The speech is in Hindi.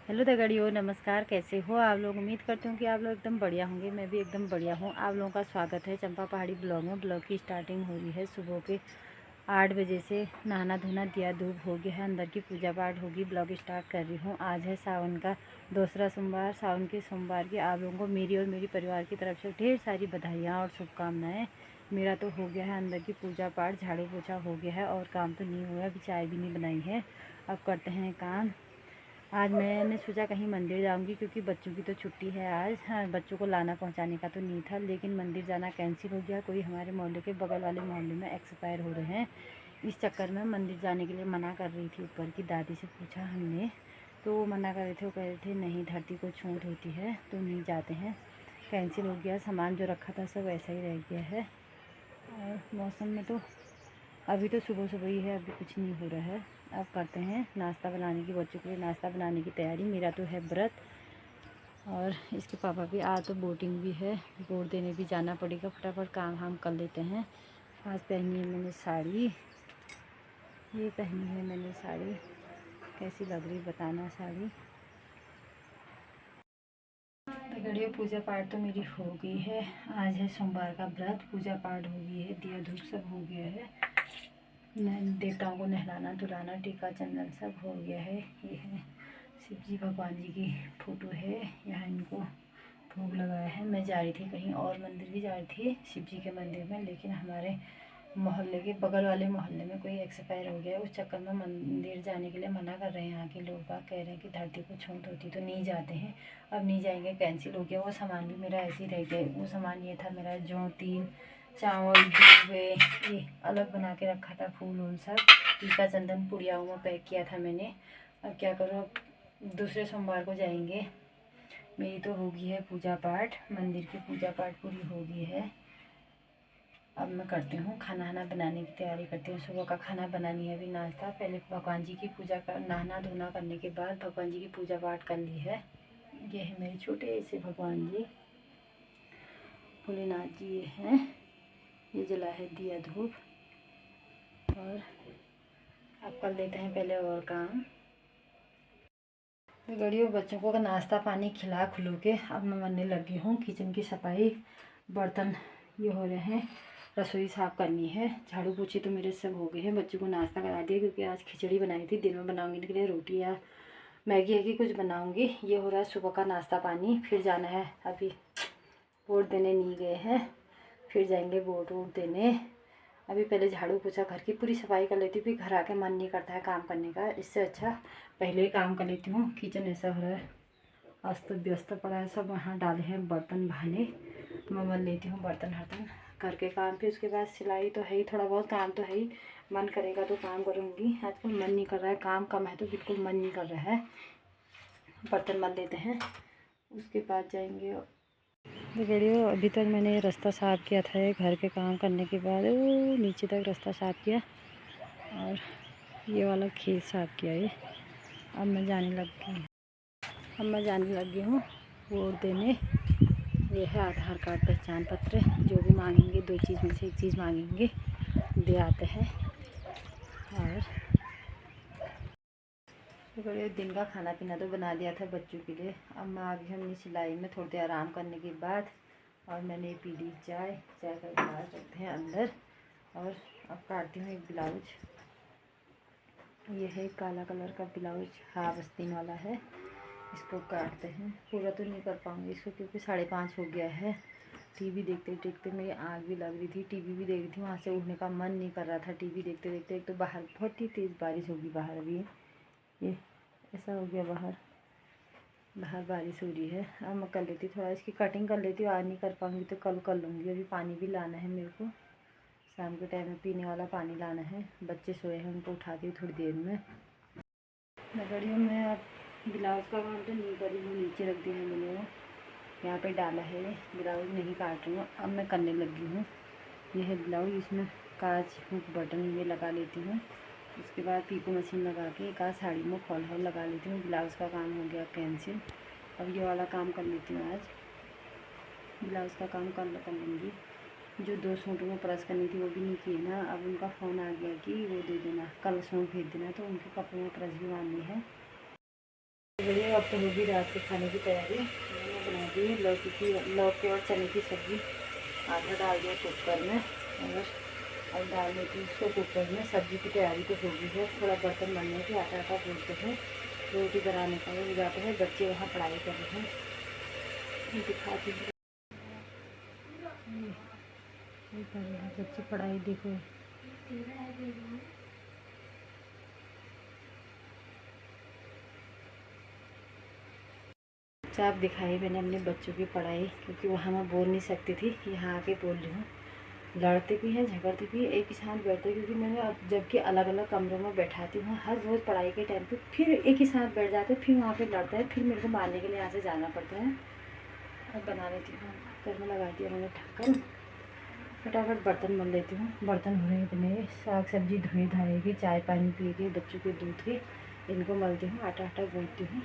हेलो दगड़ियों, नमस्कार। कैसे हो आप लोग? उम्मीद करती हूँ कि आप लोग एकदम बढ़िया होंगे। मैं भी एकदम बढ़िया हूँ। आप लोगों का स्वागत है चंपा पहाड़ी ब्लॉग में। ब्लॉग की स्टार्टिंग हो रही है सुबह के 8 बजे से। नहाना धोना दिया धूप हो गया है, अंदर की पूजा पाठ होगी। ब्लॉग स्टार्ट कर रही हूँ। आज है सावन का दूसरा सोमवार। सावन के सोमवार की आप लोगों को मेरी और मेरी परिवार की तरफ से ढेर सारी बधाइयाँ और शुभकामनाएँ। मेरा तो हो गया है अंदर की पूजा पाठ, झाड़ू पोछा हो गया है और काम तो नहीं हुआ। अभी चाय भी नहीं बनाई है। अब करते हैं काम। आज मैंने सोचा कहीं मंदिर जाऊंगी क्योंकि बच्चों की तो छुट्टी है आज। हाँ, बच्चों को लाना पहुंचाने का तो नहीं था, लेकिन मंदिर जाना कैंसिल हो गया। कोई हमारे मोहल्ले के बगल वाले मोहल्ले में एक्सपायर हो रहे हैं। इस चक्कर में मंदिर जाने के लिए मना कर रही थी। ऊपर की दादी से पूछा हमने, तो वो मना कर रहे थे। वो कह रहे थे नहीं, धरती को छूट होती है तो नहीं जाते हैं। कैंसिल हो गया। सामान जो रखा था सब ऐसा ही रह गया है। और मौसम में तो अभी तो सुबह सुबह ही है, अभी कुछ नहीं हो रहा है। अब करते हैं नाश्ता बनाने की, बच्चों के लिए नाश्ता बनाने की तैयारी। मेरा तो है व्रत और इसके पापा भी आज तो बोटिंग भी है, बोट देने भी जाना पड़ेगा। फटाफट काम हम कर लेते हैं। आज पहनी है मैंने साड़ी, ये पहनी है मैंने साड़ी। कैसी लग रही बताना साड़ी। गढ़िया पूजा पाठ तो मेरी हो गई है। आज है सोमवार का व्रत। पूजा पाठ हो गई है, दिया धूप सब हो गया है। देवताओं को नहलाना धुलाना, टीका चंदन सब हो गया है। ये है शिव जी भगवान जी की फ़ोटो है। यहाँ इनको भोग लगाया है। मैं जा रही थी कहीं और मंदिर भी जा रही थी, शिव जी के मंदिर में, लेकिन हमारे मोहल्ले के बगल वाले मोहल्ले में कोई एक्सपायर हो गया। उस चक्कर में मंदिर जाने के लिए मना कर रहे हैं। यहाँ के लोग बाग कह रहे हैं कि धरती को छूट होती तो नहीं जाते हैं। अब नहीं जाएंगे, कैंसिल हो गया। वो सामान भी मेरा ऐसे ही रह गया। वो सामान ये था मेरा, जो 3 चावल दीवे ये अलग बना के रखा था, फूल वूल सब, टीका चंदन पुड़ियाओं में पैक किया था मैंने। अब क्या करूँ, अब दूसरे सोमवार को जाएंगे। मेरी तो हो गई है पूजा पाठ, मंदिर की पूजा पाठ पूरी हो गई है। अब मैं करती हूँ खाना वाना बनाने की तैयारी करती हूँ। सुबह का खाना बनानी है, अभी नाश्ता। पहले भगवान जी की पूजा कर, नहाना धोना करने के बाद भगवान जी की पूजा पाठ कर ली है। ये है मेरे छोटे से भगवान जी, भोलेनाथ जी ये हैं। ये जला है दिया धूप। और अब कर लेते हैं पहले और काम। तो गड़ियों बच्चों को नाश्ता पानी खिला खुलो के अब मैं बनने लगी हूँ। किचन की सफाई, बर्तन ये हो रहे हैं, रसोई साफ़ करनी है। झाड़ू पोछे तो मेरे सब हो गए हैं। बच्चों को नाश्ता करा दिया क्योंकि आज खिचड़ी बनाई थी। दिन में बनाऊंगी इनके लिए रोटी या मैगी है कि कुछ बनाऊंगी। ये हो रहा है सुबह का नाश्ता पानी। फिर जाना है, अभी वोट देने नहीं गए हैं, फिर जाएंगे वोट वोट देने। अभी पहले झाड़ू पोछा, घर की पूरी सफाई कर लेती हूँ। फिर घर आके मन नहीं करता है काम करने का, इससे अच्छा पहले ही काम कर लेती हूँ। किचन ऐसा हो रहा है, अस्त व्यस्त पड़ा है सब। वहाँ डाले हैं बर्तन भाने, मैं मल लेती हूँ बर्तन हर्तन करके काम। फिर उसके बाद सिलाई तो है ही, थोड़ा बहुत काम तो है ही। मन करेगा तो काम करूँगी। आजकल मन नहीं कर रहा है, काम कम है तो बिल्कुल मन नहीं कर रहा है। बर्तन मल लेते हैं, उसके बाद जाएंगे। वीडियो अभी तक मैंने रास्ता साफ़ किया था घर के काम करने के बाद, वो नीचे तक रास्ता साफ़ किया और ये वाला खेत साफ़ किया। ये अब मैं जाने लगी हूँ वोट देने। ये है आधार कार्ड, पहचान पत्र, जो भी मांगेंगे 2 चीज़ में से 1 चीज़ मांगेंगे, दे आते हैं। और बड़े दिन का खाना पीना तो बना दिया था बच्चों के लिए। अब मैं आ गई अपनी सिलाई में थोड़ी देर आराम करने के बाद। और मैंने पी ली चाय का गिलास रखते हैं अंदर। और अब काटती हूँ एक ब्लाउज। ये है काला कलर का ब्लाउज, हाफ आस्तीन वाला है। इसको काटते हैं। पूरा तो नहीं कर पाऊँगी इसको क्योंकि 5:30 हो गया है। टीवी देखते देखते मेरी आँख भी लग रही थी। टीवी भी देख रही थी, वहाँ से उठने का मन नहीं कर रहा था। टीवी देखते देखते एक तो बाहर बहुत ही तेज़ बारिश होगी बाहर। अभी ये ऐसा हो गया, बाहर बारिश हो रही है। अब मैं कर लेती थोड़ा इसकी कटिंग कर लेती हूँ। आज नहीं कर पाऊँगी तो कल कर लूँगी। अभी पानी भी लाना है मेरे को, शाम के टाइम में पीने वाला पानी लाना है। बच्चे सोए हैं, उनको उठाती हूँ थोड़ी देर में। लगड़ियों में अब ब्लाउज़ का काम तो नहीं कर रही हूँ, नीचे रख दिया है मैंने। वो यहाँ पे डाला है, ब्लाउज़ नहीं काट रही हूँ। अब मैं करने लगी हूँ। ये है ब्लाउज़, इसमें काज हुक बटन ये लगा लेती हूँ। उसके बाद पीको मशीन लगा के एक आध साड़ी में फॉल हॉल लगा लेती हूँ। ब्लाउज़ का काम हो गया कैंसिल। अब ये वाला काम कर लेती हूँ। आज ब्लाउज़ का काम कर लूँगी। जो 2 सूटों में प्रेस करनी थी वो भी नहीं किए ना। अब उनका फ़ोन आ गया कि वो दे देना, कल सूट भेज देना, तो उनके कपड़ों में प्रेस भी मारनी है। चलिए अब तो होगी रात के खाने की तैयारी। मैंने बना दी लौकी और चने की सब्ज़ी। आटा डाल दिया कुकर में और अब डाल देती हूँ उसको कुकर में। सब्ज़ी की तैयारी तो होगी है, थोड़ा बर्तन बनने की आटा गूँथते हैं, रोटी बनाने का हो जाता है। बच्चे वहाँ पढ़ाई कर रहे हैं, दिखाती हूँ। ये कर रहे हैं बच्चे पढ़ाई, देखो साफ दिखाई मैंने अपने बच्चों की पढ़ाई, क्योंकि वहाँ मैं बोल नहीं सकती थी, यहाँ आके बोल रही हूँ। लड़ते भी हैं, झगड़ते भी, एक ही साथ बैठते, क्योंकि मैंने अब जबकि अलग अलग कमरों में बैठाती हूँ हर रोज़ पढ़ाई के टाइम पे, फिर एक ही साथ बैठ जाते, फिर वहाँ पे लड़ता है, फिर मेरे को मारने के लिए यहाँ से जाना पड़ता है। अब बना लेती हूँ, कर में लगा दिया मैंने ढक्कन, फटाफट बर्तन बन लेती हूँ। बर्तन हो रहे हैं इतने, साग सब्जी धोई धाएगी, चाय पानी पी के, बच्चों के दूध के, इनको मलती हूँ, आटा गूँथती हूँ।